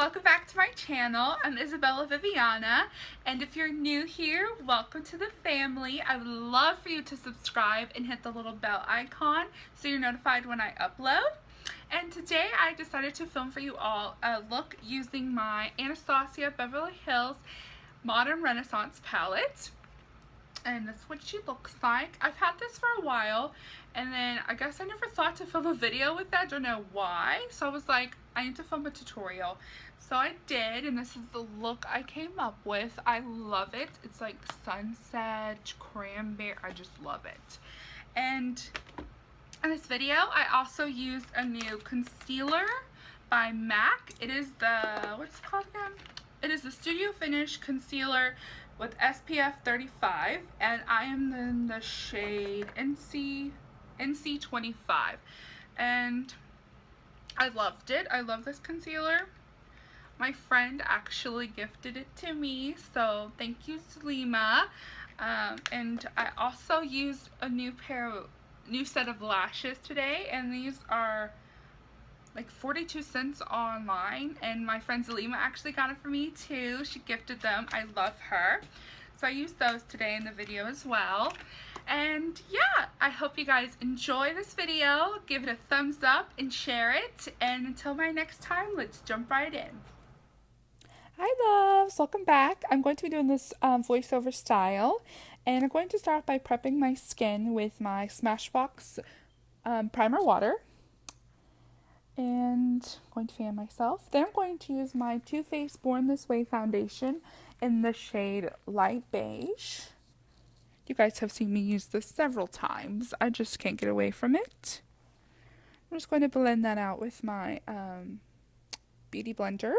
welcome back to my channel. I'm Isabella Viviana, and if you're new here, welcome to the family. I would love for you to subscribe and hit the little bell icon so you're notified when I upload. And today I decided to film for you all a look using my Anastasia Beverly Hills Modern Renaissance palette. And that's what she looks like. I've had this for a while, and then I guess I never thought to film a video with that. I don't know why. So I was like, I need to film a tutorial. So I did, and this is the look I came up with. I love it. It's like sunset, cranberry. I just love it. And in this video, I also used a new concealer by M.A.C. It is the, what's it called again? It is the Studio Finish Concealer with SPF 35, and I am in the shade NC 25, and I loved it. I love this concealer. My friend actually gifted it to me, so thank you, Salima. And I also used a new set of lashes today, and these are like 42 cents online, and my friend Salima actually got it for me too. She gifted them. I love her. So I used those today in the video as well. And yeah, I hope you guys enjoy this video. Give it a thumbs up and share it. And until my next time, let's jump right in. Hi loves, welcome back. I'm going to be doing this voiceover style, and I'm going to start by prepping my skin with my Smashbox primer water. And I'm going to fan myself. Then I'm going to use my Too Faced Born This Way foundation in the shade Light Beige. You guys have seen me use this several times. I just can't get away from it. I'm just going to blend that out with my beauty blender.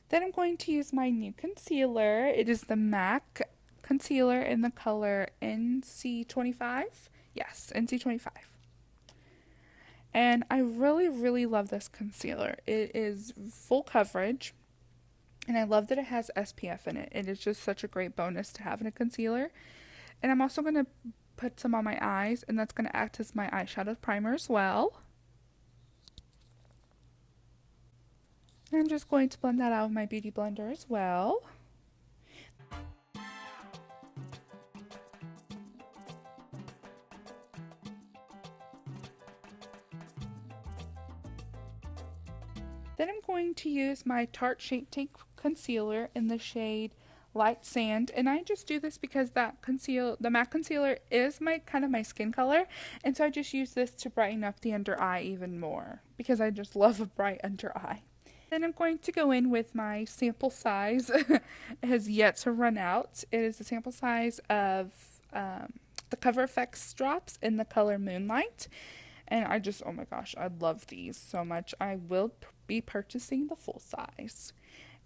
Then I'm going to use my new concealer. It is the M.A.C concealer in the color NC25. Yes, NC25. And I really love this concealer. It is full coverage, and I love that it has SPF in it. It is just such a great bonus to have in a concealer. And I'm also going to put some on my eyes, and that's going to act as my eyeshadow primer as well. And I'm just going to blend that out with my beauty blender as well. Then I'm going to use my Tarte Shape Tape concealer in the shade Light Sand, and I just do this because the M.A.C concealer is kind of my skin color, and so I just use this to brighten up the under eye even more because I just love a bright under eye. Then I'm going to go in with my sample size. It has yet to run out. It is the sample size of the Cover FX drops in the color Moonlight. And I just, oh my gosh, I love these so much. I will be purchasing the full size.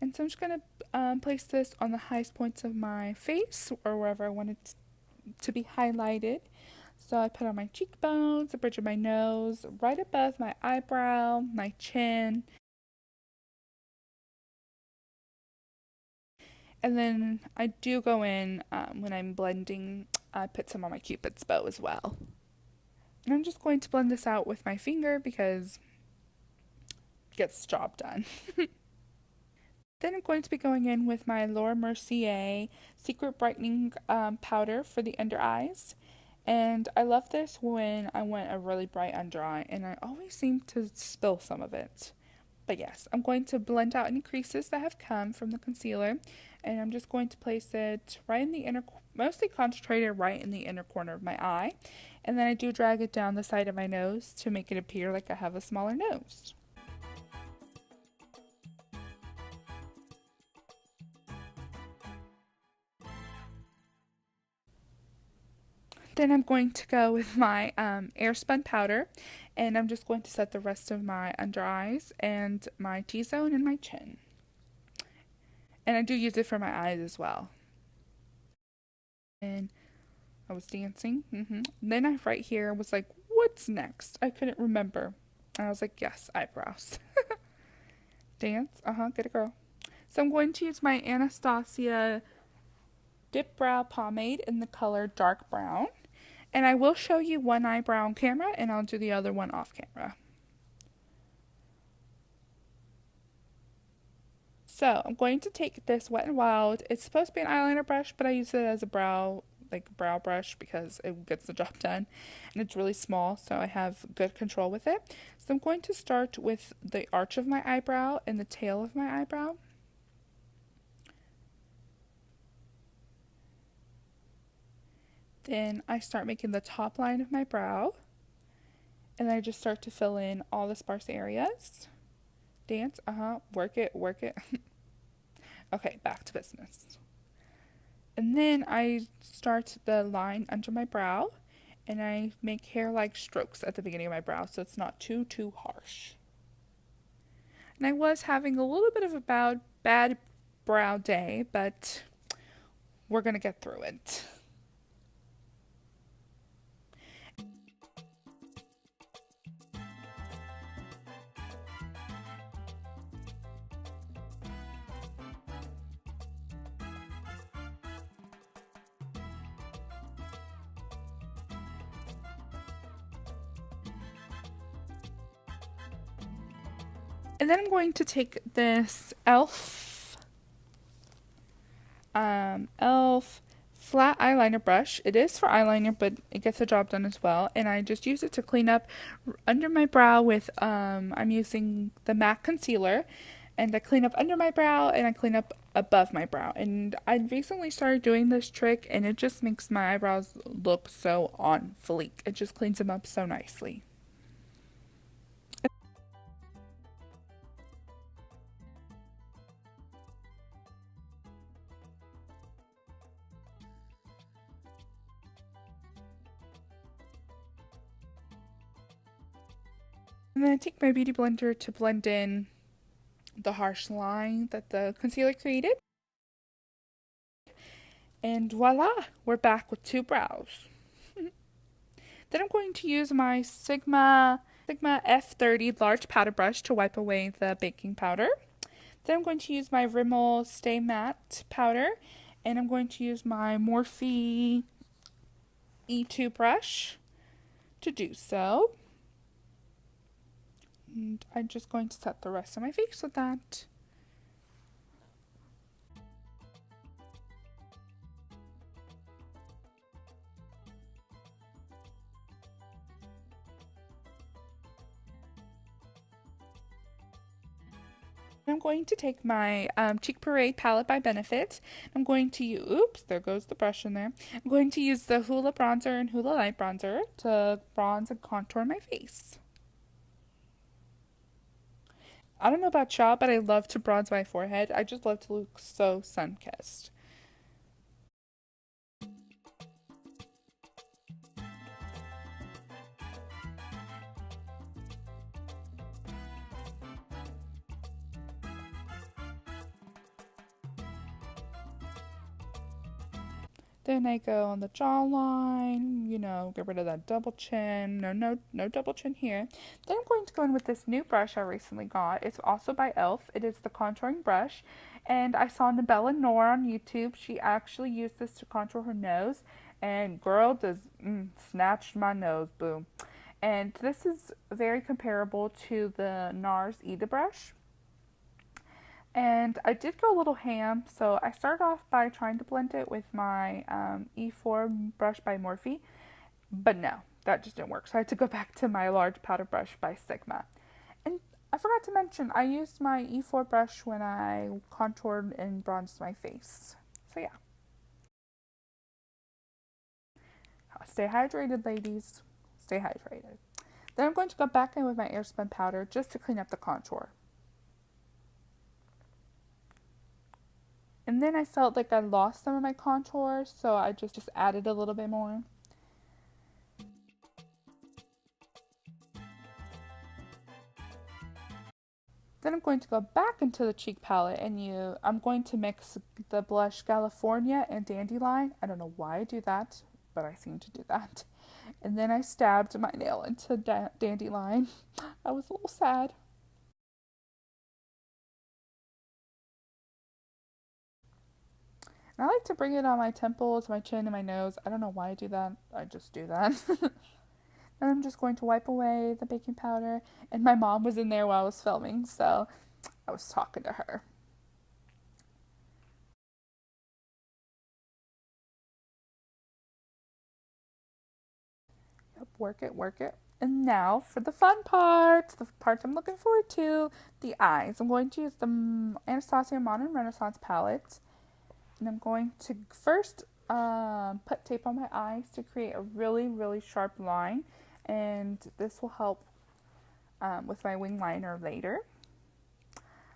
And so I'm just going to place this on the highest points of my face, or wherever I want it to be highlighted. So I put on my cheekbones, the bridge of my nose, right above my eyebrow, my chin. And then I do go in, when I'm blending, I put some on my Cupid's bow as well. And I'm just going to blend this out with my finger because it gets the job done. Then I'm going to be going in with my Laura Mercier Secret Brightening Powder for the under eyes. And I love this when I want a really bright under eye, and I always seem to spill some of it. But yes, I'm going to blend out any creases that have come from the concealer, and I'm just going to place it right in the inner, mostly concentrated right in the inner corner of my eye. And then I do drag it down the side of my nose to make it appear like I have a smaller nose. Then I'm going to go with my Airspun powder, and I'm just going to set the rest of my under eyes and my T-zone and my chin. And I do use it for my eyes as well. And I was dancing. Then I right here was like, what's next? I couldn't remember. And I was like, yes, eyebrows. Dance. Get a girl. So I'm going to use my Anastasia Dip Brow Pomade in the color Dark Brown. And I will show you one eyebrow on camera, and I'll do the other one off camera. So I'm going to take this Wet n Wild. It's supposed to be an eyeliner brush, but I use it as a brow brush because it gets the job done, and it's really small, so I have good control with it. So I'm going to start with the arch of my eyebrow and the tail of my eyebrow. Then I start making the top line of my brow, and I just start to fill in all the sparse areas. Dance, work it, work it. Okay, back to business. And then I start the line under my brow, and I make hair-like strokes at the beginning of my brow so it's not too harsh. And I was having a little bit of a bad brow day, but we're gonna get through it. And then I'm going to take this E.L.F. flat eyeliner brush. It is for eyeliner, but it gets the job done as well. And I just use it to clean up under my brow with, I'm using the M.A.C concealer. And I clean up under my brow and I clean up above my brow. And I recently started doing this trick, and it just makes my eyebrows look so on fleek. It just cleans them up so nicely. And then I take my beauty blender to blend in the harsh line that the concealer created. And voila, we're back with two brows. Then I'm going to use my Sigma F30 large powder brush to wipe away the baking powder. Then I'm going to use my Rimmel Stay Matte powder, and I'm going to use my Morphe E2 brush to do so. And I'm just going to set the rest of my face with that. I'm going to take my Cheek Parade palette by Benefit. I'm going to use, oops, there goes the brush in there. I'm going to use the Hoola bronzer and Hoola light bronzer to bronze and contour my face. I don't know about y'all, but I love to bronze my forehead. I just love to look so sun-kissed. Then I go on the jawline, get rid of that double chin. No double chin here. Then I'm going to go in with this new brush I recently got. It's also by E.L.F. It is the contouring brush. And I saw Nabella Noor on YouTube. She actually used this to contour her nose. And girl does snatched my nose, boo. And this is very comparable to the NARS Eda brush. And I did go a little ham, so I started off by trying to blend it with my E4 brush by Morphe, but no, that just didn't work. So I had to go back to my large powder brush by Sigma. And I forgot to mention, I used my E4 brush when I contoured and bronzed my face. So yeah. Stay hydrated, ladies. Stay hydrated. Then I'm going to go back in with my Airspun powder just to clean up the contour. And then I felt like I lost some of my contour, so I just added a little bit more. Then I'm going to go back into the cheek palette and I'm going to mix the blush California and Dandelion. I don't know why I do that, but I seem to do that. And then I stabbed my nail into Dandelion. I was a little sad. And I like to bring it on my temples, my chin, and my nose. I don't know why I do that. I just do that. And I'm just going to wipe away the baking powder. And my mom was in there while I was filming, so I was talking to her. Work it, work it. And now for the fun part, the part I'm looking forward to, the eyes. I'm going to use the Anastasia Modern Renaissance palette. And I'm going to first put tape on my eyes to create a really, really sharp line. And this will help with my wing liner later.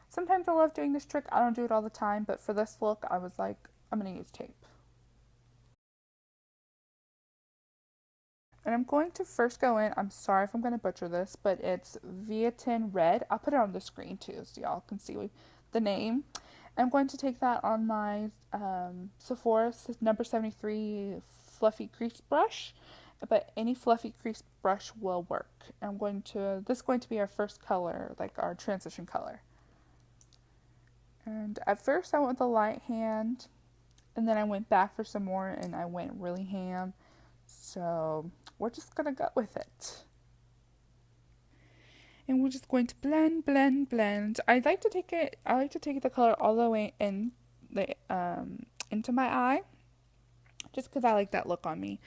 Sometimes I love doing this trick. I don't do it all the time, but for this look, I was like, I'm going to use tape. And I'm going to first go in, I'm sorry if I'm going to butcher this, but it's Viatin Red. I'll put it on the screen too so y'all can see the name. I'm going to take that on my Sephora number 73 fluffy crease brush, but any fluffy crease brush will work. This is going to be our first color, like our transition color. And at first I went with the light hand, and then I went back for some more and I went really ham. So we're just gonna go with it. And we're just going to blend, blend, blend. I like to take the color all the way in into my eye, just because I like that look on me.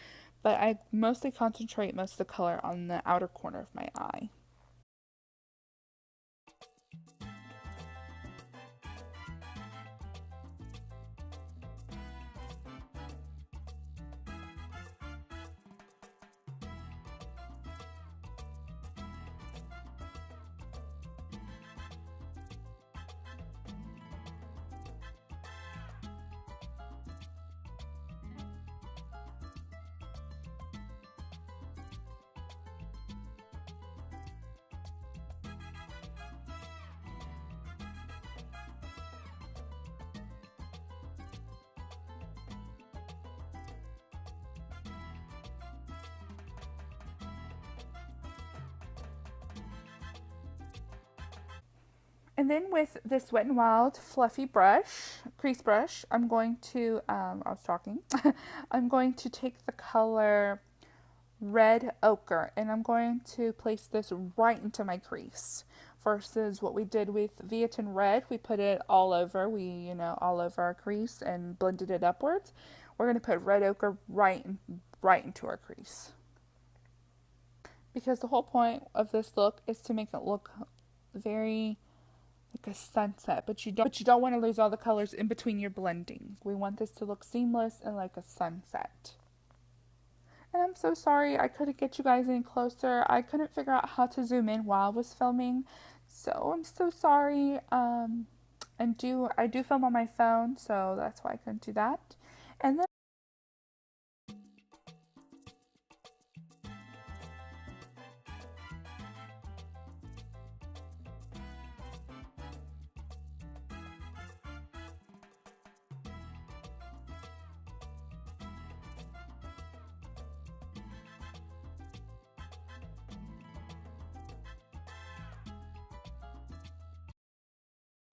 But I mostly concentrate most of the color on the outer corner of my eye. And then with this Wet n Wild fluffy brush, crease brush, I'm going to, I'm going to take the color Red Ochre, and I'm going to place this right into my crease. Versus what we did with Viatin Red, we put it all over, all over our crease and blended it upwards. We're going to put Red Ochre right into our crease. Because the whole point of this look is to make it look very like a sunset, but you don't want to lose all the colors in between your blending. We want this to look seamless and like a sunset. And I'm so sorry I couldn't get you guys any closer. I couldn't figure out how to zoom in while I was filming, so I'm so sorry. I do film on my phone, so that's why I couldn't do that. And then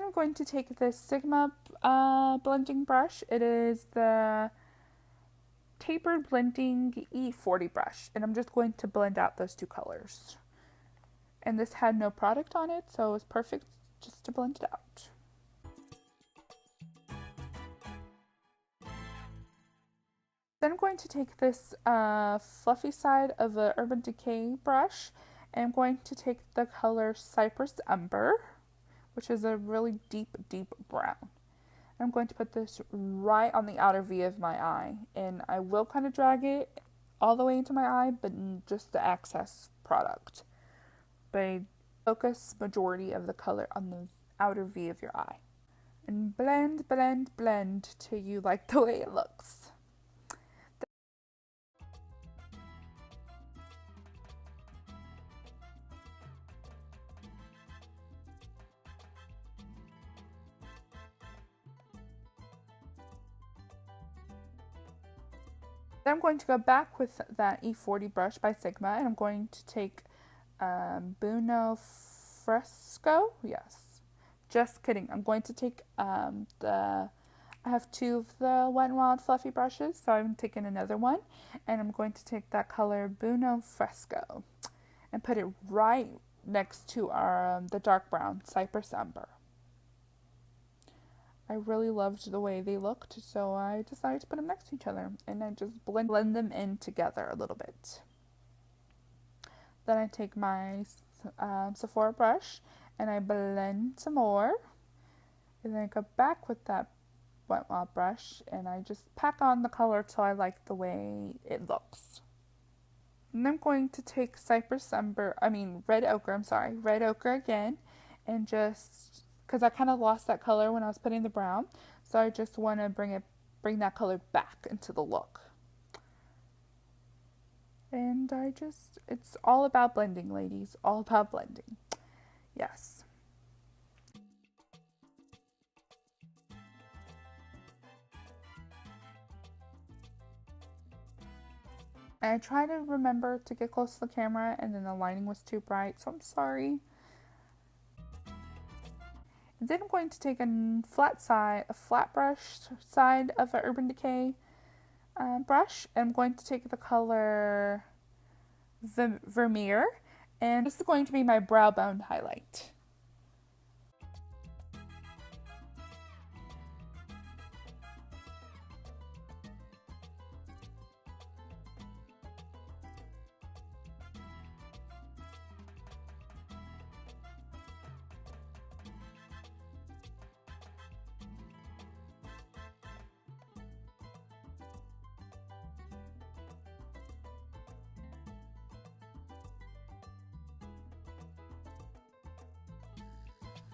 I'm going to take this Sigma blending brush. It is the tapered blending E40 brush, and I'm just going to blend out those two colors. And this had no product on it, so it was perfect just to blend it out. Then I'm going to take this fluffy side of the Urban Decay brush, and I'm going to take the color Cypress Umber, which is a really deep, deep brown. I'm going to put this right on the outer V of my eye, and I will kind of drag it all the way into my eye, but just the excess product. But focus majority of the color on the outer V of your eye. And blend, blend, blend till you like the way it looks. Then I'm going to go back with that E40 brush by Sigma, and I'm going to take Buono Fresco. Yes, just kidding. I'm going to take I have two of the Wet n Wild fluffy brushes, so I'm taking another one, and I'm going to take that color Buono Fresco and put it right next to our the dark brown Cypress Umber. I really loved the way they looked, so I decided to put them next to each other, and I just blend them in together a little bit. Then I take my Sephora brush and I blend some more. And then I go back with that wet mop brush and I just pack on the color till I like the way it looks. And I'm going to take red ochre, red ochre again, and just, because I kind of lost that color when I was putting the brown, so I just want to bring that color back into the look. And it's all about blending, ladies, all about blending. Yes. And I try to remember to get close to the camera, and then the lighting was too bright, so I'm sorry. And then I'm going to take a flat brush side of an Urban Decay brush, and I'm going to take the color Vermeer, and this is going to be my brow bone highlight.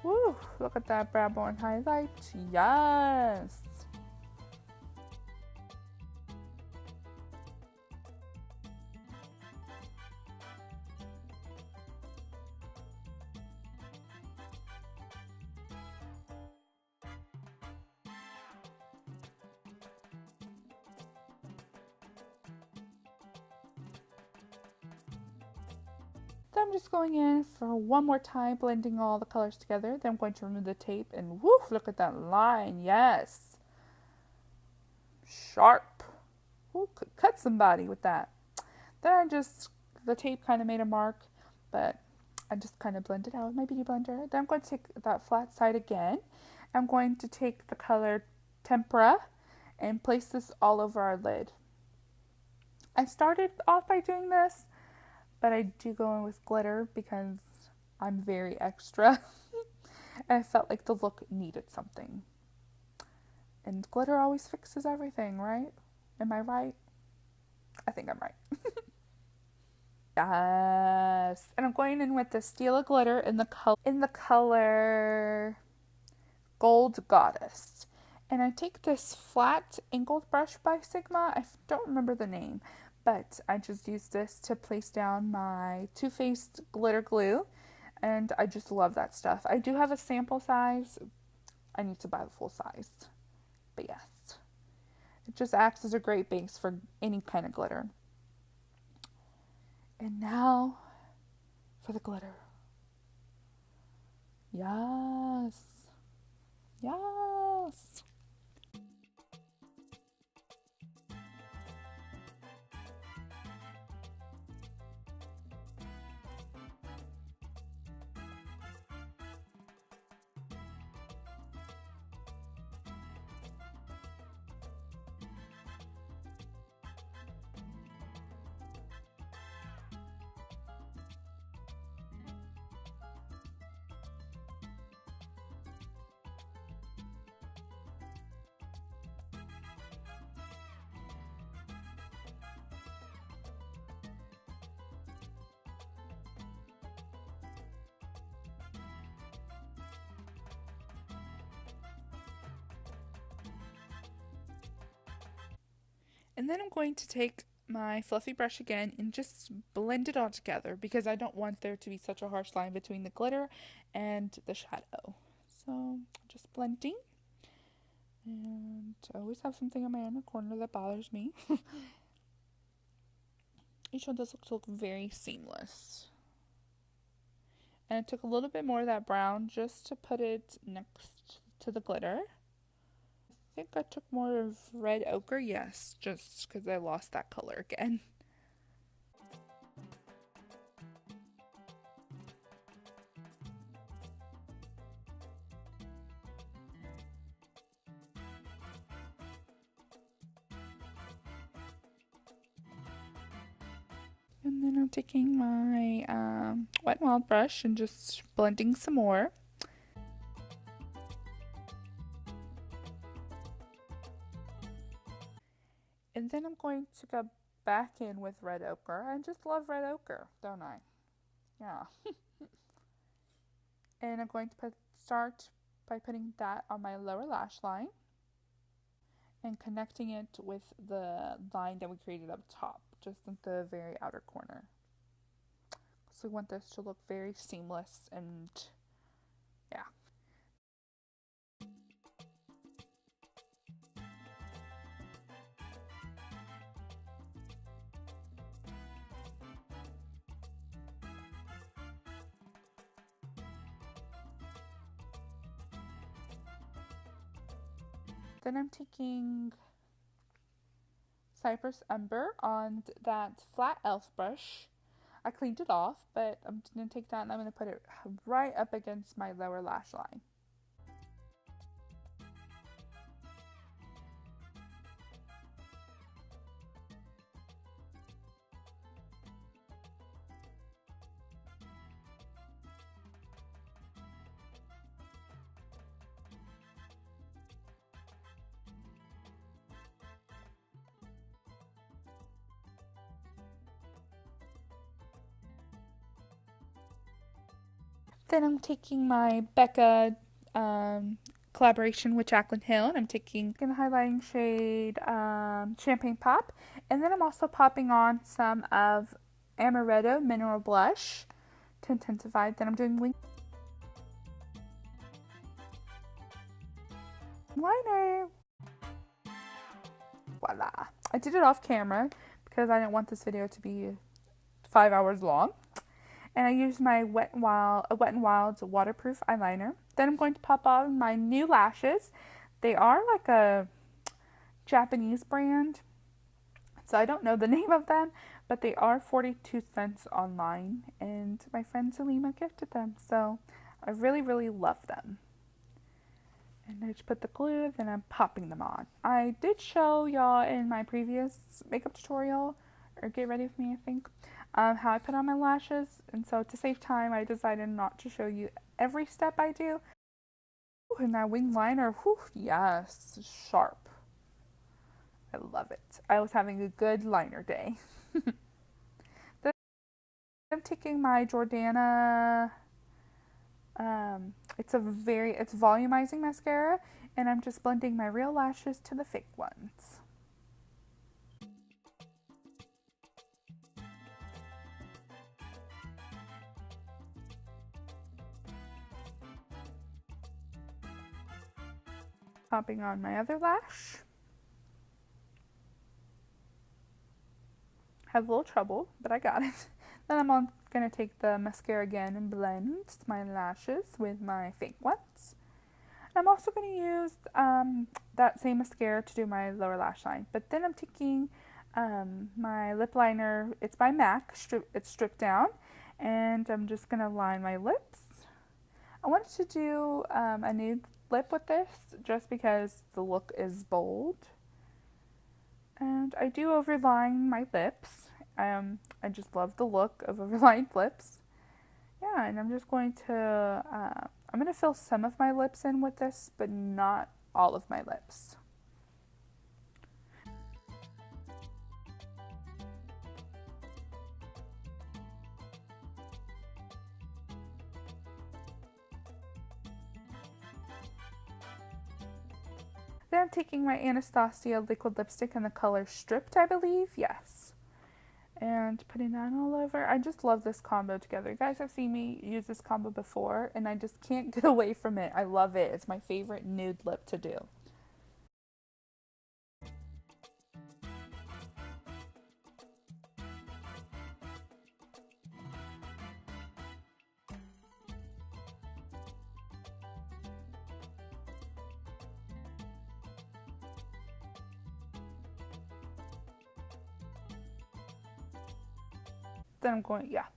Woo, look at that brow bone highlight. Yes. Then I'm just going in for one more time, blending all the colors together. Then I'm going to remove the tape and woof, look at that line. Yes. Sharp. Ooh, could cut somebody with that. Then the tape kind of made a mark, but I just kind of blended out with my beauty blender. Then I'm going to take that flat side again. I'm going to take the color Tempera and place this all over our lid. I started off by doing this, but I do go in with glitter because I'm very extra. And I felt like the look needed something. And glitter always fixes everything, right? Am I right? I think I'm right. Yes. And I'm going in with the Stila glitter in the color Gold Goddess. And I take this flat angled brush by Sigma. I don't remember the name, but I just use this to place down my Too Faced glitter glue. And I just love that stuff. I do have a sample size. I need to buy the full size. But yes, it just acts as a great base for any kind of glitter. And now for the glitter. Yes. Yes. And then I'm going to take my fluffy brush again and just blend it all together because I don't want there to be such a harsh line between the glitter and the shadow. So just blending. And I always have something in my inner corner that bothers me. Each one does look very seamless. And I took a little bit more of that brown just to put it next to the glitter. I think I took more of red ochre, yes, just because I lost that color again. And then I'm taking my Wet n Wild brush and just blending some more. And then I'm going to go back in with red ochre. I just love red ochre, don't I? Yeah. And I'm going to start by putting that on my lower lash line and connecting it with the line that we created up top, just at the very outer corner. So we want this to look very seamless and yeah. Then I'm taking Cypress Ember on that flat E.L.F. brush. I cleaned it off, but I'm going to take that and I'm going to put it right up against my lower lash line. Then I'm taking my Becca collaboration with Jaclyn Hill, and I'm taking a highlighting shade Champagne Pop, and then I'm also popping on some of Amaretto Mineral Blush to intensify. Then I'm doing wing liner. Voila! I did it off camera because I didn't want this video to be 5 hours long. And I used my Wet n Wild's waterproof eyeliner. Then I'm going to pop on my new lashes. They are like a Japanese brand, so I don't know the name of them, but they are 42 cents online, and my friend Salima gifted them, so I really, really love them. And I just put the glue, then I'm popping them on. I did show y'all in my previous makeup tutorial, or Get Ready With Me, I think, how I put on my lashes, and so to save time, I decided not to show you every step I do. Ooh, and that wing liner, whew, yes, sharp. I love it. I was having a good liner day. Then I'm taking my Jordana, it's volumizing mascara, and I'm just blending my real lashes to the fake ones. Popping on my other lash. Had a little trouble, but I got it. Then I'm going to take the mascara again and blend my lashes with my fake ones. And I'm also going to use that same mascara to do my lower lash line. But then I'm taking my lip liner. It's by M.A.C. It's stripped down. And I'm just going to line my lips. I wanted to do a nude lip with this just because the look is bold. And I do overline my lips. I just love the look of overlined lips. Yeah, and I'm just going to, I'm going to fill some of my lips in with this, but not all of my lips. Then I'm taking my Anastasia liquid lipstick in the color Stripped, I believe. Yes. And putting that all over. I just love this combo together. You guys have seen me use this combo before, and I just can't get away from it. I love it. It's my favorite nude lip to do.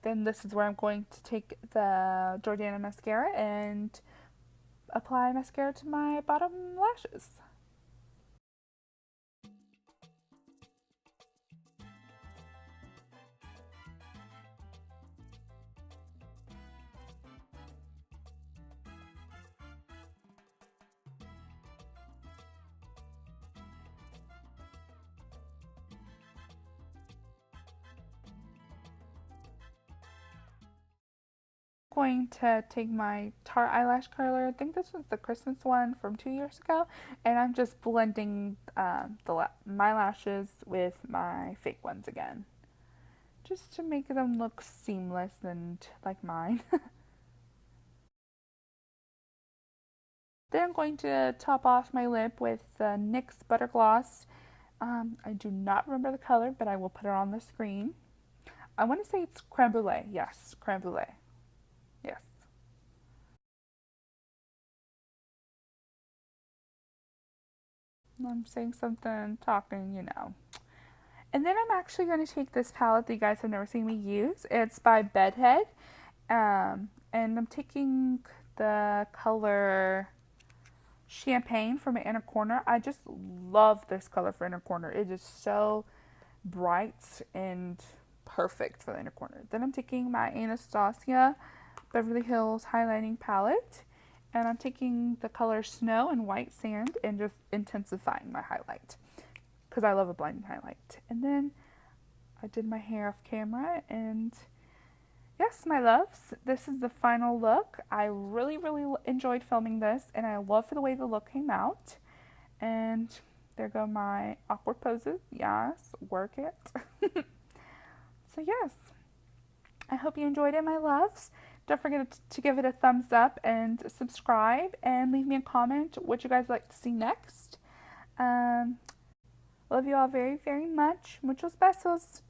Then this is where I'm going to take the Jordana mascara and apply mascara to my bottom lashes. going to take my Tarte eyelash curler. I think this was the Christmas one from 2 years ago. And I'm just blending my lashes with my fake ones again. Just to make them look seamless and like mine. Then I'm going to top off my lip with the NYX Butter Gloss. I do not remember the color, but I will put it on the screen. I want to say it's creme brulee. Yes, creme brulee. Yes. I'm saying something, talking, you know. And then I'm actually going to take this palette that you guys have never seen me use. It's by Bedhead. And I'm taking the color Champagne for my inner corner. I just love this color for inner corner. It is so bright and perfect for the inner corner. Then I'm taking my Anastasia Beverly Hills highlighting palette, and I'm taking the color Snow and White Sand and just intensifying my highlight because I love a blinding highlight. And then I did my hair off camera, and yes, my loves, this is the final look. I really, really enjoyed filming this, and I love the way the look came out. And there go my awkward poses. Yes, work it. So yes, I hope you enjoyed it, my loves. Don't forget to give it a thumbs up and subscribe, and leave me a comment what you guys like to see next. Love you all very, very much. Muchos besos.